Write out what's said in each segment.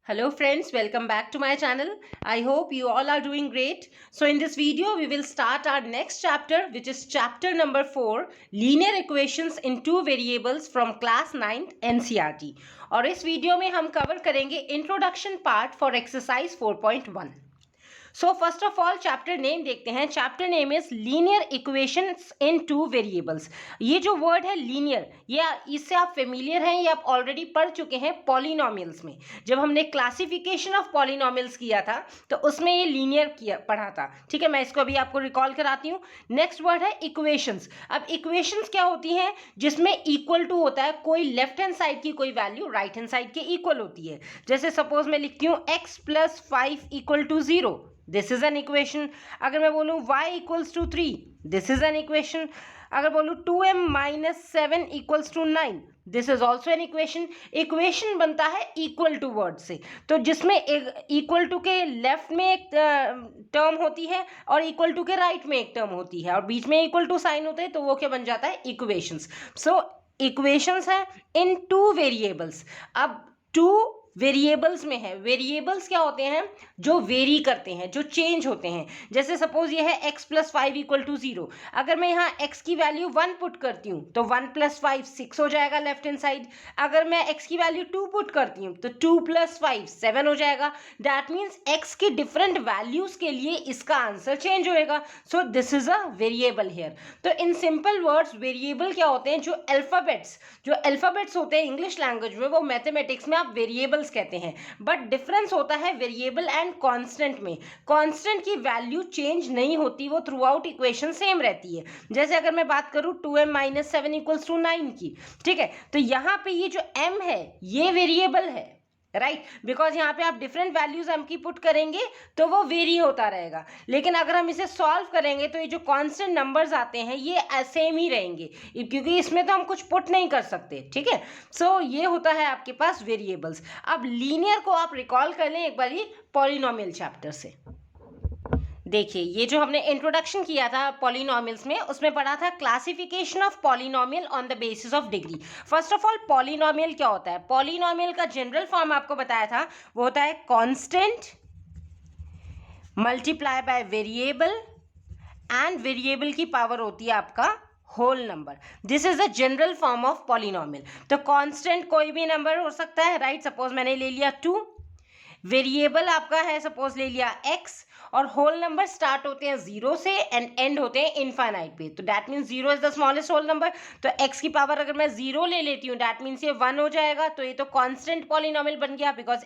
Hello friends, welcome back to my channel. I hope you all are doing great. So in this video, we will start our next chapter, which is chapter number 4, Linear Equations in Two Variables from class 9th NCERT. और इस video में हम cover करेंगे introduction part for exercise 4.1. So first of all chapter name देखते हैं. Chapter name is linear equations in two variables. ये जो word है लीनियर, ये इससे आप फेमिलियर हैं, ये आप ऑलरेडी पढ़ चुके हैं पॉलिनोमियल्स में. जब हमने क्लासिफिकेशन ऑफ पॉलिनोमियल्स किया था तो उसमें ये लीनियर किया पढ़ा था. ठीक है, मैं इसको अभी आपको रिकॉल कराती हूँ. नेक्स्ट वर्ड है इक्वेशंस. अब इक्वेशंस क्या होती हैं? जिसमें इक्वल टू होता है, कोई लेफ्ट हैंड साइड की कोई वैल्यू राइट हैंड साइड के इक्वल होती है. जैसे सपोज मैं लिखती हूँ x + 5 = 0. This is an equation. अगर मैं बोलूँ y = 3, this is an equation. अगर बोलूँ 2m - 7 = 9, this is also an equation. Equation बनता है इक्वल टू वर्ड से, तो जिसमें एक इक्वल टू के लेफ्ट में एक टर्म होती है और इक्वल टू के राइट में एक टर्म होती है और बीच में इक्वल टू साइन होते हैं, तो वो क्या बन जाता है? इक्वेशंस. सो इक्वेशंस है इन टू वेरिएबल्स. अब टू वेरिएबल्स में है. वेरिएबल्स क्या होते हैं? जो वेरी करते हैं, जो चेंज होते हैं. जैसे सपोज ये है x + 5 = 0. अगर मैं यहाँ x की वैल्यू 1 पुट करती हूँ तो 1 + 5 6 हो जाएगा लेफ्ट हैंड साइड. अगर मैं x की वैल्यू 2 पुट करती हूँ तो 2 + 5 7 हो जाएगा. दैट मीन्स x की डिफरेंट वैल्यूज के लिए इसका आंसर चेंज होएगा. So this is a variable here. तो इन सिंपल वर्ड्स वेरिएबल क्या होते हैं? जो अल्फाबेट्स होते हैं इंग्लिश लैंग्वेज में, वो मैथमेटिक्स में आप वेरिएबल कहते हैं. बट डिफरेंस होता है वेरिएबल एंड कांस्टेंट में. कांस्टेंट की वैल्यू चेंज नहीं होती, वो थ्रू आउट इक्वेशन सेम रहती है. जैसे अगर मैं बात करूं 2m - 7 = 9 की, ठीक है, तो यहां पे ये जो m है ये वेरिएबल है, राइट, बिकॉज यहाँ पे आप डिफरेंट वैल्यूज m की पुट करेंगे तो वो वेरी होता रहेगा. लेकिन अगर हम इसे सॉल्व करेंगे तो ये जो कांस्टेंट नंबर्स आते हैं ये सेम ही रहेंगे, क्योंकि इसमें तो हम कुछ पुट नहीं कर सकते. ठीक है, सो ये होता है आपके पास वेरिएबल्स. अब लीनियर को आप रिकॉल कर लें एक बार ही पॉलिनोमियल चैप्टर से. देखिए, ये जो हमने इंट्रोडक्शन किया था पॉलिनोमियल्स में, उसमें पढ़ा था classification of polynomial on the basis of degree. First of all polynomial क्या होता है? पॉलिनोमियल का जनरल फॉर्म आपको बताया था, वो होता है constant multiply by variable and variable की पावर होती है आपका whole number. This is the general form of polynomial. तो कांस्टेंट कोई भी नंबर हो सकता है, राइट. सपोज मैंने ले लिया 2. वेरिएबल आपका है सपोज ले लिया x, और होल नंबर स्टार्ट होते हैं 0 से एंड एंड होते हैं इनफाइनाइट पे. तो that means 0 is the smallest whole number. तो x की पावर अगर मैं 0 ले लेती हूँ दैट मीन्स ये 1 हो जाएगा. तो ये तो कांस्टेंट पॉलिनोमियल बन गया, बिकॉज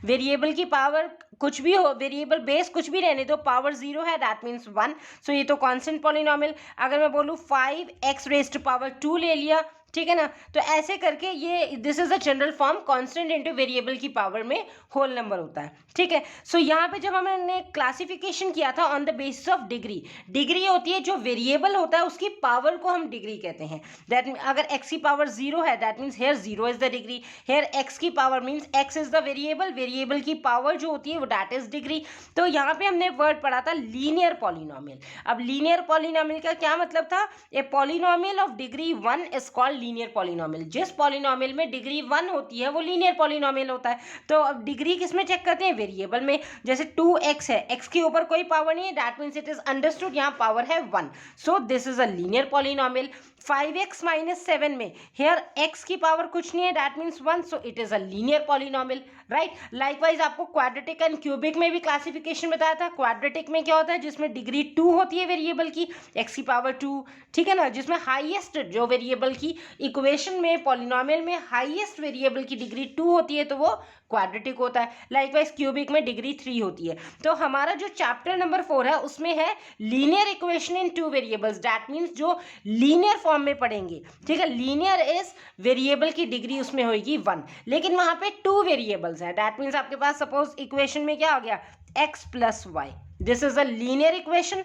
वेरिएबल की पावर कुछ भी हो, वेरिएबल बेस कुछ भी रहने दो, पावर 0 है, दैट मीन्स 1. सो ये तो कांस्टेंट पॉलिनोमियल. अगर मैं बोलूँ 5x⁻² ले लिया, ठीक है ना, तो ऐसे करके ये this is the general form. Constant into variable की पावर में होल नंबर होता है. ठीक है, सो यहाँ पे जब हमने क्लासिफिकेशन किया था on the basis of degree, degree होती है जो वेरिएबल होता है उसकी पावर को हम डिग्री कहते हैं. दैट अगर x की पावर 0 है that means here 0 is the degree. Here x की power means x is the variable, variable की पावर जो होती है वो दैट इज डिग्री. तो यहाँ पे हमने वर्ड पढ़ा था लीनियर पॉलिनोमियल. अब लीनियर पॉलिनोमियल का क्या मतलब था? A polynomial of degree 1 is called linear polynomial. जिस पॉलिनोमियल में डिग्री 1 होती है वो लीनियर पॉलिनोमियल होता है. तो अब डिग्री किसमें चेक करते हैं? वेरिएबल में. जैसे 2x है, x के ऊपर कोई पावर नहीं है, that means it is understood यहाँ पावर है 1. सो this is a linear polynomial. 5x - 7 में हेयर x की पावर कुछ नहीं है, that means 1. So it is a linear polynomial, right. Likewise आपको क्वाड्रेटिक एंड क्यूबिक में भी क्लासिफिकेशन बताया था. क्वाड्रेटिक में क्या होता है? जिसमें डिग्री 2 होती है वेरिएबल की, x की पावर 2, ठीक है ना, जिसमें हाईएस्ट जो वेरिएबल की इक्वेशन में पॉलिनोमियल में हाईएस्ट वेरिएबल की डिग्री 2 होती है तो वो क्वाड्रेटिक होता है. लाइकवाइज क्यूबिक में डिग्री 3 होती है. तो हमारा जो चैप्टर नंबर 4 है उसमें है linear equation in two variables. That means जो लीनियर फॉर्म में पढ़ेंगे, ठीक है. लीनियर इज वेरिएबल की डिग्री उसमें होगी 1, लेकिन वहां पे 2 वेरिएबल्स है. दैट मीन्स आपके पास सपोज इक्वेशन में क्या हो गया? x + y. This is a linear equation,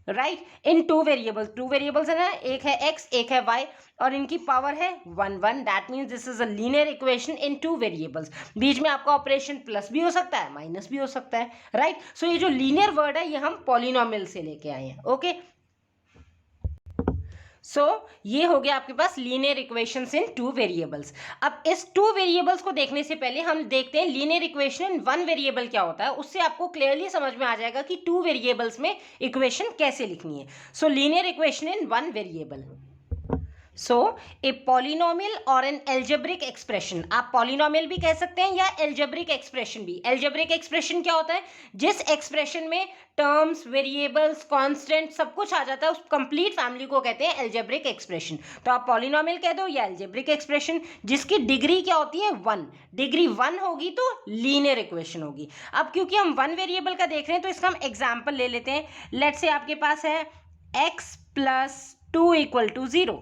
right, in two variables है ना, एक है x एक है y और इनकी पावर है 1 1. That means this is a linear equation in two variables. बीच में आपका ऑपरेशन प्लस भी हो सकता है माइनस भी हो सकता है, राइट. सो ये जो लीनियर वर्ड है ये हम पॉलिनोमियल से लेके आए हैं. ओके, सो ये हो गया आपके पास linear equations in two variables. अब इस टू वेरिएबल्स को देखने से पहले हम देखते हैं linear equation in one variable क्या होता है। उससे आपको क्लियरली समझ में आ जाएगा कि टू वेरिएबल्स में इक्वेशन कैसे लिखनी है। So linear equation in one variable, so a polynomial और एन एल्जेब्रिक एक्सप्रेशन, आप पॉलिनोमियल भी कह सकते हैं या एल्जेब्रिक एक्सप्रेशन भी। एल्जेब्रिक एक्सप्रेशन क्या होता है, जिस एक्सप्रेशन में टर्म्स, वेरिएबल्स, कांस्टेंट सब कुछ आ जाता है, उस कंप्लीट फैमिली को कहते हैं एल्जेब्रिक एक्सप्रेशन। तो आप पॉलिनोमियल कह दो या एल्जेब्रिक एक्सप्रेशन जिसकी डिग्री क्या होती है, वन। डिग्री वन होगी तो लीनियर इक्वेशन होगी। अब क्योंकि हम वन वेरिएबल का देख रहे हैं तो इसका हम एग्जाम्पल ले लेते हैं। लेट्स से आपके पास है x plus 2 equal to 0।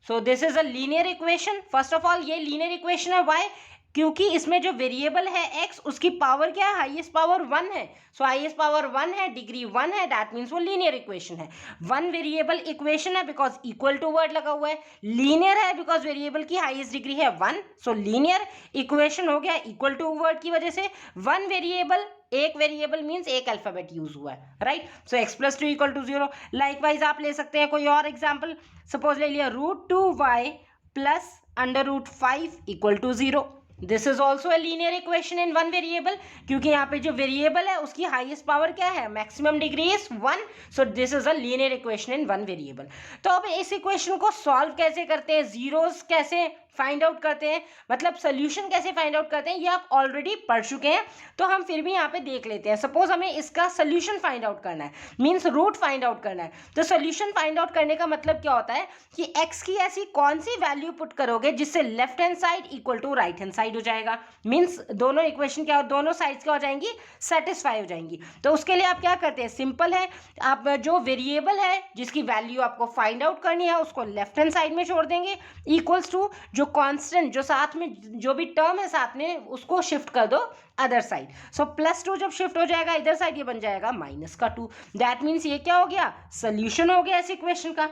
So this is a linear equation. First of all ये लीनियर इक्वेशन है, वाई? क्योंकि इसमें जो वेरिएबल है x, उसकी पावर क्या है, हाईएस्ट पावर 1 है। सो हाईएस्ट पावर 1 है, डिग्री 1 है, दैट मीन्स वो लीनियर इक्वेशन है। वन वेरिएबल इक्वेशन है बिकॉज इक्वल टू वर्ड लगा हुआ है। लीनियर है बिकॉज वेरिएबल की हाईएस्ट डिग्री है 1। सो लीनियर इक्वेशन हो गया इक्वल टू वर्ड की वजह से। वन वेरिएबल, एक वेरिएबल मीन्स एक अल्फाबेट यूज हुआ है, right? So x plus 2 equal to 0। Likewise आप ले सकते हैं कोई और एग्जाम्पल। सपोज ले लिया √2y plus √5 equal to 0। This is also a linear equation in one variable, क्योंकि यहाँ पे जो वेरिएबल है उसकी हाईएस्ट पावर क्या है, maximum degree is 1। So this is a linear equation in one variable. तो अब इस इक्वेशन को सॉल्व कैसे करते हैं, जीरोस कैसे फाइंड आउट करते हैं, मतलब सोल्यूशन कैसे फाइंड आउट करते हैं, ये आप ऑलरेडी पढ़ चुके हैं। तो हम फिर भी यहाँ पे देख लेते हैं। सपोज हमें इसका सोल्यूशन फाइंड आउट करना है, मीन्स रूट फाइंड आउट करना है। तो सोल्यूशन फाइंड आउट करने का मतलब क्या होता है कि x की ऐसी कौन सी वैल्यू पुट करोगे जिससे left hand side equal to right hand side हो जाएगा। मीन्स दोनों इक्वेशन क्या, दोनों साइड्स क्या हो जाएंगी, सेटिस्फाई हो जाएंगी। तो उसके लिए आप क्या करते हैं, सिंपल है, आप जो वेरिएबल है जिसकी वैल्यू आपको फाइंड आउट करनी है उसको लेफ्ट हैंड साइड में छोड़ देंगे, इक्वल्स टू जो कांस्टेंट जो साथ में जो भी टर्म है साथ में उसको शिफ्ट कर दो अदर साइड। सो +2 जब शिफ्ट हो जाएगा इधर साइड, ये बन जाएगा -2। दैट मीन्स ये क्या हो गया, सोल्यूशन हो गया इस इक्वेशन का,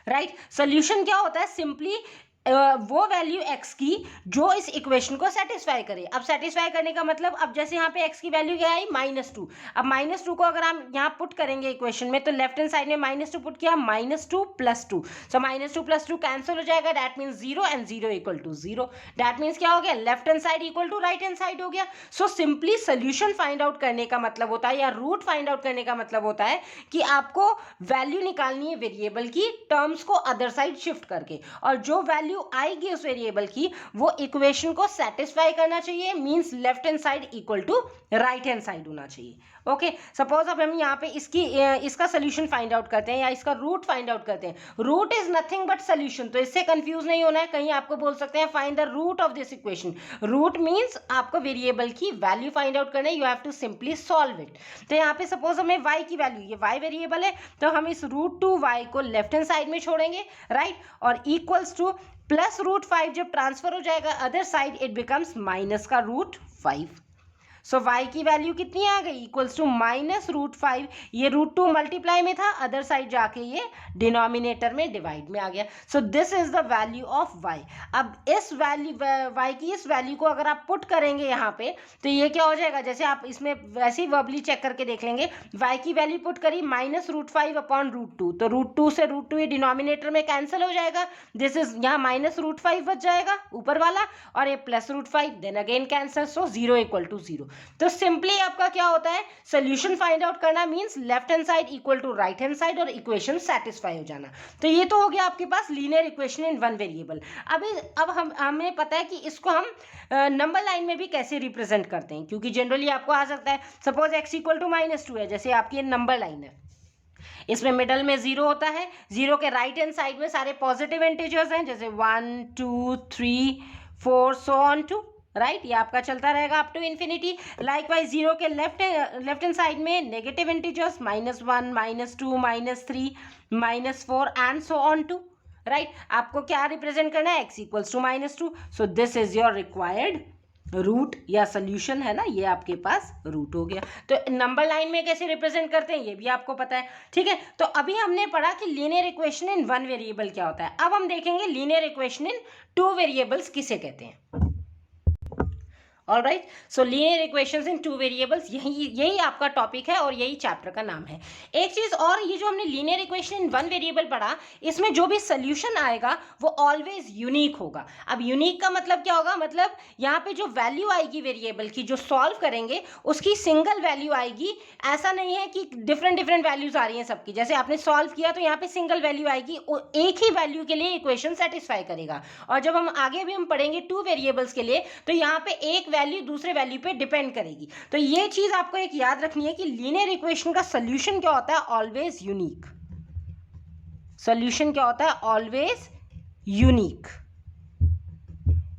राइट? सोल्यूशन क्या होता है, सिंपली वो वैल्यू x की जो इस इक्वेशन को सेटिस्फाई करे। अब सेटिस्फाई करने का मतलब, अब जैसे यहाँ पे x की वैल्यू क्या आई, -2। अब -2 को अगर हम यहाँ पुट करेंगे इक्वेशन में, तो लेफ्ट हैंड साइड में -2 पुट किया, -2 + 2। सो -2 + 2 कैंसिल हो जाएगा, that means 0 and 0 equal to 0। That means क्या हो गया, left hand side equal to right hand side हो गया। So simply solution find out करने का मतलब होता है, या रूट फाइंड आउट करने का मतलब होता है कि आपको वैल्यू निकालनी है वेरिएबल की, टर्म्स को अदर साइड शिफ्ट करके, और जो वैल्यू आएगी उस वेरिएबल की वो इक्वेशन को सेटिस्फाई करना चाहिए, means left hand side equal to right hand side होना चाहिए। ओके, सपोज अब हम यहाँ पे इसका सोल्यूशन फाइंड आउट करते हैं या इसका रूट फाइंड आउट करते हैं। Root is nothing but solution, तो इससे कंफ्यूज नहीं होना है। कहीं आपको बोल सकते हैं find the root of this equation. Root means आपको वेरिएबल की वैल्यू फाइंड आउट करना है, you have to simply solve it. तो यहाँ पे सपोज हमें y की वैल्यू, ये y वेरिएबल है, तो हम इस √2y को लेफ्ट हैंड साइड में छोड़ेंगे, राइट? और इक्वल्स टू +√5 जब ट्रांसफर हो जाएगा other side, it becomes -√5। So y की वैल्यू कितनी आ गई, इक्वल्स टू -√5। ये √2 मल्टीप्लाई में था, अदर साइड जाके ये डिनोमिनेटर में डिवाइड में आ गया। सो this is the value of y। अब इस वैल्यू y की इस वैल्यू को अगर आप पुट करेंगे यहाँ पे, तो ये क्या हो जाएगा, जैसे आप इसमें वैसे ही वर्बली चेक करके देख लेंगे। y की वैल्यू पुट करी -√5 अपॉन √2, तो √2 से √2 ये डिनोमिनेटर में कैंसिल हो जाएगा। दिस इज यहाँ -√5 बच जाएगा ऊपर वाला, और ये +√5 then again cancel, so 0 equal to 0। तो सिंपली आपका क्या होता है, सोल्यूशन फाइंड आउट करना means left hand side equal to right hand side और इक्वेशन सेटिस्फाई हो जाना। तो ये तो हो गया आपके पास linear equation in one variable. अब हमें पता है कि इसको हम नंबर लाइन में भी कैसे रिप्रेजेंट करते हैं, क्योंकि जनरली आपको आ सकता है, सपोज x इक्वल टू -2 है, जैसे आपकी नंबर लाइन है, इसमें मिडल में 0 होता है, 0 के राइट हैंड साइड में सारे पॉजिटिव इंटीजर्स हैं, जैसे 1 2 3 4 सो ऑन टू, राइट? ये आपका चलता रहेगा अप टू इन्फिनिटी। लाइकवाइज 0 के लेफ्ट हैंड साइड में negative integers, -1 -2 -3 -4 and so on to, right? आपको क्या रिप्रेजेंट करना है, x equals to -2। So this is your required root या सोल्यूशन है ना, ये आपके पास रूट हो गया। तो नंबर लाइन में कैसे रिप्रेजेंट करते हैं ये भी आपको पता है, ठीक है? तो अभी हमने पढ़ा कि linear equation in one variable क्या होता है। अब हम देखेंगे linear equation in two variables किसे कहते हैं। Alright, so linear equations in two variables, यही आपका टॉपिक है और यही चैप्टर का नाम है। एक चीज और, ये जो हमने linear equation in one variable पढ़ा, इसमें जो भी सोल्यूशन आएगा वो ऑलवेज यूनिक होगा। अब यूनिक का मतलब क्या होगा, मतलब यहाँ पे जो वैल्यू आएगी वेरिएबल की, जो सॉल्व करेंगे उसकी सिंगल वैल्यू आएगी। ऐसा नहीं है कि डिफरेंट डिफरेंट वैल्यूज आ रही हैं सबकी, जैसे आपने सॉल्व किया तो यहाँ पे सिंगल वैल्यू आएगी, एक ही वैल्यू के लिए इक्वेशन सेटिस्फाई करेगा। और जब हम आगे भी हम पढ़ेंगे टू वेरिएबल्स के लिए, तो यहाँ पे एक वैल्यू दूसरे वैल्यू पे डिपेंड करेगी। तो ये चीज आपको एक याद रखनी है कि लीनियर इक्वेशन का सोल्यूशन क्या होता है, ऑलवेज यूनिक। सोल्यूशन क्या होता है, ऑलवेज यूनिक।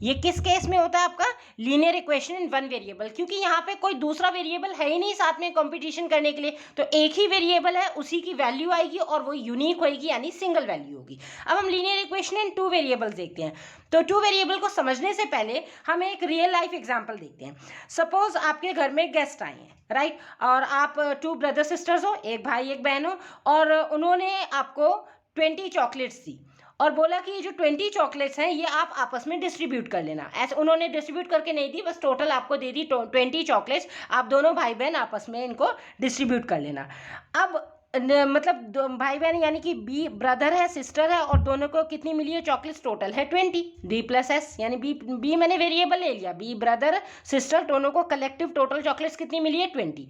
ये किस केस में होता है आपका, linear equation in one variable, क्योंकि यहाँ पे कोई दूसरा वेरिएबल है ही नहीं साथ में कंपटीशन करने के लिए, तो एक ही वेरिएबल है, उसी की वैल्यू आएगी और वो यूनिक होगी, यानी सिंगल वैल्यू होगी। अब हम linear equation in two variables देखते हैं। तो टू वेरिएबल को समझने से पहले हम एक रियल लाइफ एग्जाम्पल देखते हैं। सपोज आपके घर में गेस्ट आए हैं, राइट, और आप टू ब्रदर सिस्टर्स हो, एक भाई एक बहन हो, और उन्होंने आपको 20 चॉकलेट्स दी और बोला कि ये जो 20 चॉकलेट्स हैं ये आप आपस में डिस्ट्रीब्यूट कर लेना। ऐसे उन्होंने डिस्ट्रीब्यूट करके नहीं दी, बस टोटल आपको दे दी 20 चॉकलेट्स, आप दोनों भाई बहन आपस में इनको डिस्ट्रीब्यूट कर लेना। अब मतलब भाई बहन यानी कि बी ब्रदर है सिस्टर है और दोनों को कितनी मिली है चॉकलेट्स, टोटल है 20, बी प्लस एस, यानी बी मैंने वेरिएबल ले लिया, बी ब्रदर सिस्टर दोनों को कलेक्टिव टोटल चॉकलेट्स कितनी मिली है 20।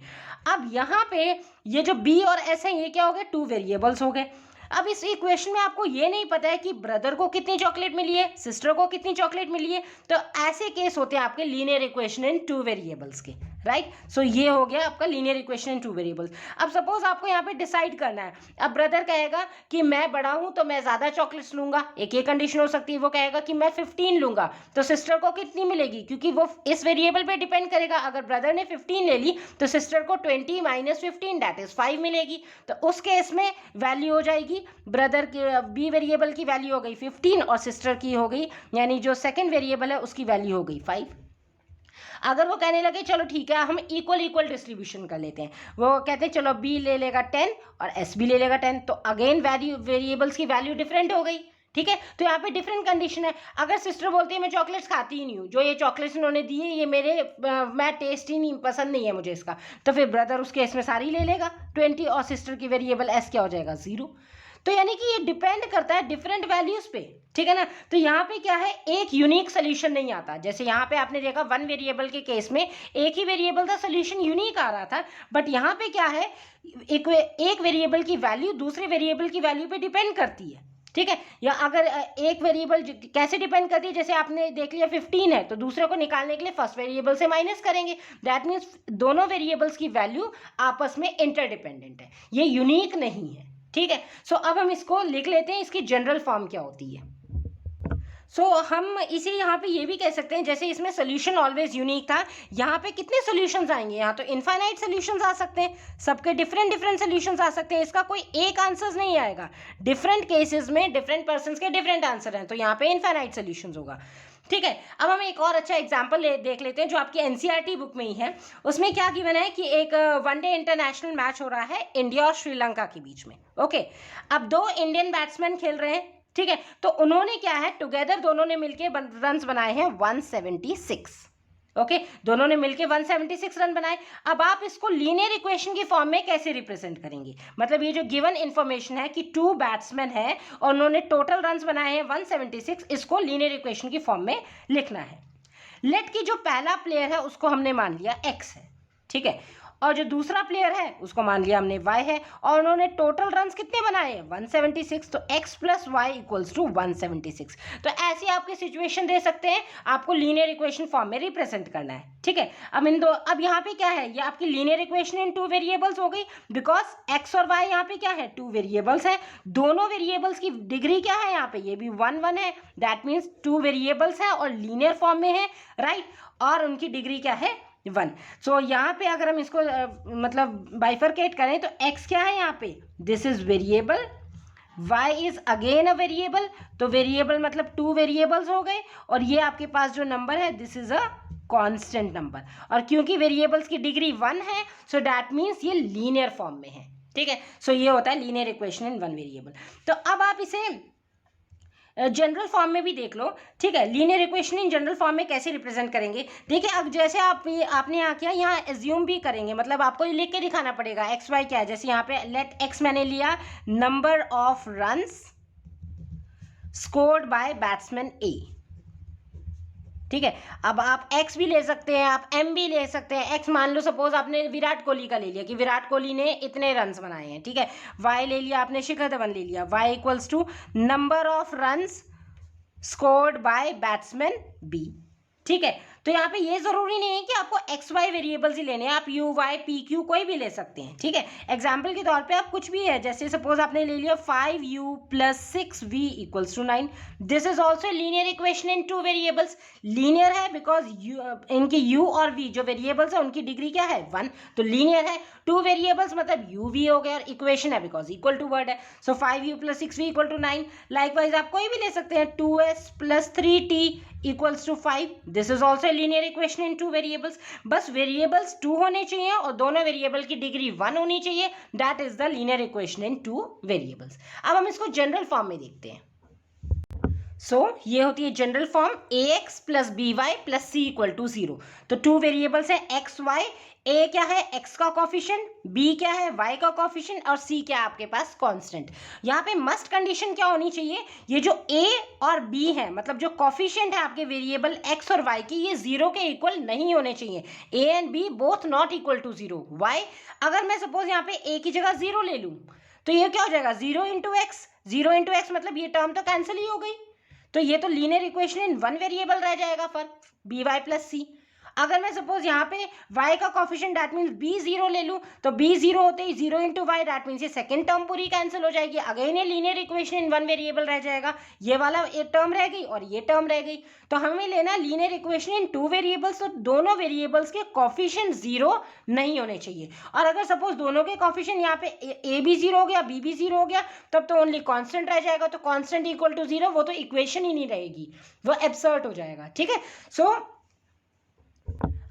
अब यहाँ पे ये जो बी और एस है ये क्या हो गए, टू वेरिएबल्स हो गए। अब इस इक्वेशन में आपको ये नहीं पता है कि ब्रदर को कितनी चॉकलेट मिली है, सिस्टर को कितनी चॉकलेट मिली है, तो ऐसे केस होते हैं आपके linear equation in two variables के, राइट। सो ये हो गया आपका linear equation in two variables. अब सपोज आपको यहाँ पे डिसाइड करना है, अब ब्रदर कहेगा कि मैं बड़ा हूं तो मैं ज्यादा चॉकलेट्स लूंगा, एक ये कंडीशन हो सकती है, वो कहेगा कि मैं 15 लूंगा, तो सिस्टर को कितनी मिलेगी, क्योंकि वो इस वेरिएबल पे डिपेंड करेगा। अगर ब्रदर ने 15 ले ली तो सिस्टर को 20 माइनस 15 दैट इज 5 मिलेगी। तो उस केस में वैल्यू हो जाएगी, ब्रदर की बी वेरिएबल की वैल्यू हो गई 15 और सिस्टर की हो गई, यानी जो सेकंड वेरिएबल है उसकी वैल्यू हो गई 5। अगर वो कहने लगे चलो ठीक है हम इक्वल डिस्ट्रीब्यूशन कर लेते हैं, वो कहते हैं चलो बी ले लेगा 10 और एस भी ले लेगा 10, तो अगेन वेरिएबल्स की वैल्यू डिफरेंट हो गई, ठीक है। तो यहाँ पे डिफरेंट कंडीशन है। अगर सिस्टर बोलती है मैं चॉकलेट्स खाती ही नहीं हूँ, जो ये चॉकलेट्स इन्होंने दी है ये मैं टेस्ट ही नहीं, पसंद नहीं है मुझे इसका, तो फिर ब्रदर उसके केस में सारी ले लेगा 20 और सिस्टर की वेरिएबल एस क्या हो जाएगा 0। तो यानी कि ये डिपेंड करता है डिफरेंट वैल्यूज पे, ठीक है ना। तो यहाँ पे क्या है, एक यूनिक सोल्यूशन नहीं आता। जैसे यहाँ पे आपने देखा वन वेरिएबल के केस में एक ही वेरिएबल का सोल्यूशन यूनिक आ रहा था, बट यहाँ पे क्या है, एक वेरिएबल की वैल्यू दूसरे वेरिएबल की वैल्यू पे डिपेंड करती है, ठीक है। या अगर एक वेरिएबल कैसे डिपेंड करती है, जैसे आपने देख लिया 15 है तो दूसरे को निकालने के लिए फर्स्ट वेरिएबल से माइनस करेंगे, दैट मीन्स दोनों वेरिएबल्स की वैल्यू आपस में इंटरडिपेंडेंट है, ये यूनिक नहीं है, ठीक है। सो अब हम इसको लिख लेते हैं, इसकी जनरल फॉर्म क्या होती है। सो हम इसे यहाँ पे ये भी कह सकते हैं, जैसे इसमें सोल्यूशन ऑलवेज यूनिक था, यहाँ पे कितने सोल्यूशंस आएंगे, यहाँ तो इनफाइनाइट सोल्यूशंस आ सकते हैं, सबके डिफरेंट डिफरेंट सोल्यूशंस आ सकते हैं, इसका कोई एक आंसर नहीं आएगा, डिफरेंट केसेस में डिफरेंट पर्संस के डिफरेंट आंसर हैं, तो यहाँ पे इनफाइनाइट सोल्यूशंस होगा, ठीक है। अब हम एक और अच्छा एग्जाम्पल देख लेते हैं जो आपकी एनसीईआरटी बुक में ही है। उसमें क्या गिवन है कि एक वनडे इंटरनेशनल मैच हो रहा है इंडिया और श्रीलंका के बीच में, ओके। अब दो इंडियन बैट्समैन खेल रहे हैं, ठीक है, तो उन्होंने क्या है टुगेदर दोनों ने मिलकर रन्स बनाए हैं 176, ओके, दोनों ने मिलकर 176 रन बनाए। अब आप इसको लीनियर इक्वेशन की फॉर्म में कैसे रिप्रेजेंट करेंगे, मतलब ये जो गिवन इंफॉर्मेशन है कि टू बैट्समैन है और उन्होंने टोटल रन्स बनाए हैं 176, इसको लीनियर इक्वेशन की फॉर्म में लिखना है। लेट की जो पहला प्लेयर है उसको हमने मान लिया x है, ठीक है, और जो दूसरा प्लेयर है उसको मान लिया हमने y है, और उन्होंने टोटल रन्स कितने बनाए हैं 176, तो x plus y equals to 176। तो ऐसी आपकी सिचुएशन दे सकते हैं, आपको लीनियर इक्वेशन फॉर्म में रिप्रेजेंट करना है, ठीक है। अब यहाँ पे क्या है, ये आपकी linear equation in two variables हो गई, बिकॉज x और y यहाँ पे क्या है, टू वेरिएबल्स है, दोनों वेरिएबल्स की डिग्री क्या है, यहाँ पे ये भी 1 1 है, दैट मीन्स टू वेरिएबल्स है और लीनियर फॉर्म में है, राइट, और उनकी डिग्री क्या है 1। सो यहाँ पे अगर हम इसको मतलब बाइफरकेट करें तो x क्या है यहाँ पे, this is variable, y is again a variable, तो वेरिएबल मतलब टू वेरिएबल्स हो गए, और ये आपके पास जो नंबर है this is a constant number, और क्योंकि वेरिएबल्स की डिग्री 1 है सो दैट मीन्स ये लीनियर फॉर्म में है, ठीक है। सो ये होता है linear equation in one variable. तो अब आप इसे जनरल फॉर्म में भी देख लो, ठीक है। Linear equation in general form में कैसे रिप्रेजेंट करेंगे, देखिए अब जैसे आपने यहाँ किया, यहाँ एज्यूम भी करेंगे, मतलब आपको ये लिख के दिखाना पड़ेगा एक्स वाई क्या है। जैसे यहाँ पे लेट एक्स मैंने लिया number of runs scored by batsman A, ठीक है। अब आप x भी ले सकते हैं, आप m भी ले सकते हैं। x मान लो सपोज आपने विराट कोहली का ले लिया कि विराट कोहली ने इतने रन्स बनाए हैं, ठीक है। y ले लिया आपने शिखर धवन ले लिया, y equals to number of runs scored by batsman b, ठीक है। तो यहाँ पे ये जरूरी नहीं है कि आपको एक्स वाई वेरिएबल्स ही लेने हैं, आप यू वाई पी क्यू कोई भी ले सकते हैं, ठीक है। एग्जाम्पल के तौर पे आप कुछ भी है, जैसे सपोज आपने ले लिया 5u plus 6v equals to 9, this is also linear equation in two variables. Linear है बिकॉज इनकी u और v जो वेरिएबल्स है उनकी डिग्री क्या है 1, तो लीनियर है। टू वेरिएबल्स मतलब u v हो गया और इक्वेशन है बिकॉज इक्वल टू वर्ड है, so 5u plus 6v equal to 9। Likewise आप कोई भी ले सकते हैं 2s plus 3t equals to 5, this is also linear equation in two variables. बस वेरिएबल्स 2 होने चाहिए और दोनों वेरिएबल की डिग्री 1 होनी चाहिए, that is the linear equation in two variables. अब हम इसको जनरल फॉर्म में देखते हैं। ये होती है general form ax plus b y plus c equal to 0। तो टू वेरिएबल्स है एक्स वाई, a क्या है x का कॉफिशिएंट, b क्या है y का कॉफिशिएंट और c क्या है आपके पास कांस्टेंट। यहाँ पे मस्ट कंडीशन क्या होनी चाहिए, ये जो a और b है मतलब जो कॉफिशिएंट है आपके वेरिएबल x और y की, ये 0 के इक्वल नहीं होने चाहिए। a and b both not equal to 0। y अगर मैं सपोज यहाँ पे a की जगह 0 ले लूँ तो ये क्या हो जाएगा 0 इंटू एक्स, 0 इंटू एक्स मतलब ये टर्म तो कैंसिल ही हो गई, तो ये तो linear equation in one variable रह जाएगा फॉर बी वाई प्लस सी। अगर मैं सपोज यहाँ पे y का कॉफिशिएंट दैट मीन्स b 0 ले लूँ तो b 0 होते ही 0 इंटू वाई दैट मीन्स ये सेकंड टर्म पूरी कैंसिल हो जाएगी, अगेन ये linear equation in one variable रह जाएगा, ये वाला एक टर्म रह गई और ये टर्म रह गई। तो हमें लेना linear equation in two variables, तो दोनों वेरिएबल्स के कॉफिशिएंट 0 नहीं होने चाहिए। और अगर सपोज दोनों के कॉफिशिएंट यहाँ पे a भी 0 हो गया b भी 0 हो गया तब तो ओनली कांस्टेंट रह जाएगा, तो कांस्टेंट इक्वल टू 0 वो तो इक्वेशन ही नहीं रहेगी, वो एब्सर्ड हो जाएगा, ठीक है। सो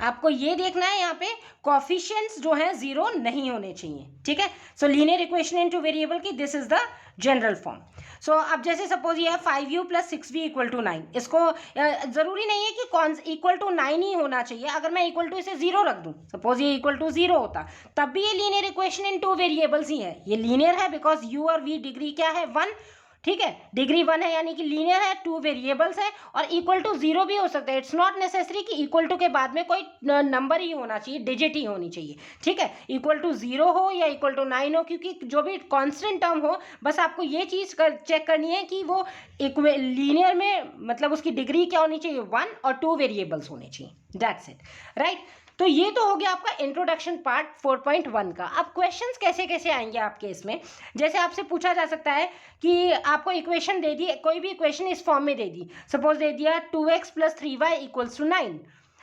आपको ये देखना है यहाँ पे कॉफिशिएंट्स जो है 0 नहीं होने चाहिए, ठीक है। So linear equation in two variable की this is the general form. So अब जैसे सपोज ये है 5u plus 6v equal to 9, इसको जरूरी नहीं है कि इक्वल टू 9 ही होना चाहिए, अगर मैं इक्वल टू इसे 0 रख दूं, सपोज ये इक्वल टू 0 होता तब भी ये linear equation in two variables ही है। ये लीनियर है बिकॉज u और v डिग्री क्या है 1, ठीक है, डिग्री 1 है यानी कि लीनियर है, टू वेरिएबल्स है और इक्वल टू 0 भी हो सकता है। इट्स नॉट नेसेसरी कि इक्वल टू के बाद में कोई नंबर ही होना चाहिए, डिजिट ही होनी चाहिए, ठीक है। इक्वल टू 0 हो या इक्वल टू 9 हो, क्योंकि जो भी कांस्टेंट टर्म हो बस आपको ये चीज़ चेक करनी है कि वो लीनियर में मतलब उसकी डिग्री क्या होनी चाहिए 1 और 2 वेरिएबल्स होने चाहिए, दैट्स इट, राइट। तो ये तो हो गया आपका इंट्रोडक्शन पार्ट 4.1 का। अब क्वेश्चंस कैसे कैसे आएंगे आपके इसमें, जैसे आपसे पूछा जा सकता है कि आपको इक्वेशन दे दी, कोई भी इक्वेशन इस फॉर्म में दे दी, सपोज दे दिया 2x plus 3y equals to 9,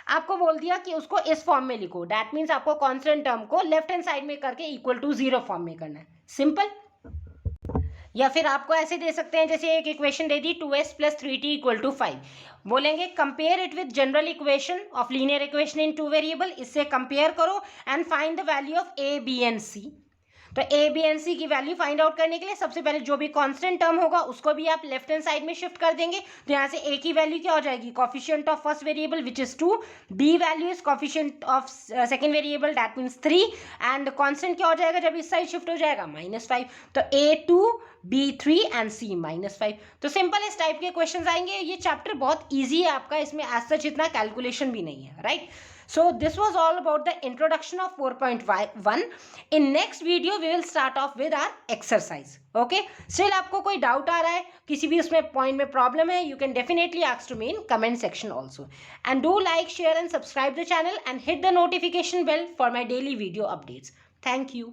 आपको बोल दिया कि उसको इस फॉर्म में लिखो, दैट मीन्स आपको कांस्टेंट टर्म को लेफ्ट हैंड साइड में करके इक्वल टू 0 फॉर्म में करना है, सिंपल। या फिर आपको ऐसे दे सकते हैं, जैसे एक इक्वेशन दे दी 2s plus 3t equal to 5, बोलेंगे compare it with general equation of linear equation in two variable, इससे कंपेयर करो and find the value of a b and c। तो a b एंड c की value find out करने के लिए सबसे पहले जो भी कांस्टेंट टर्म होगा उसको भी आप लेफ्ट हैंड साइड में शिफ्ट कर देंगे, तो यहाँ से a की वैल्यू क्या हो जाएगी coefficient of first variable which is 2, b value is coefficient of second variable that means 3 and constant क्या हो जाएगा जब इस साइड शिफ्ट हो जाएगा -5, तो a2 b3 एंड c -5। तो सिंपल इस टाइप के क्वेश्चंस आएंगे। ये चैप्टर बहुत इजी है आपका, इसमें एज सच इतना कैलकुलेशन भी नहीं है, right. So this was all about the introduction of 4.1. In next video we will start off with our exercise. Okay? Still आपको कोई doubt आ रहा है, किसी भी उसमें point में problem है, you can definitely ask to me in comment section also. And do like, share and subscribe the channel and hit the notification bell for my daily video updates. Thank you.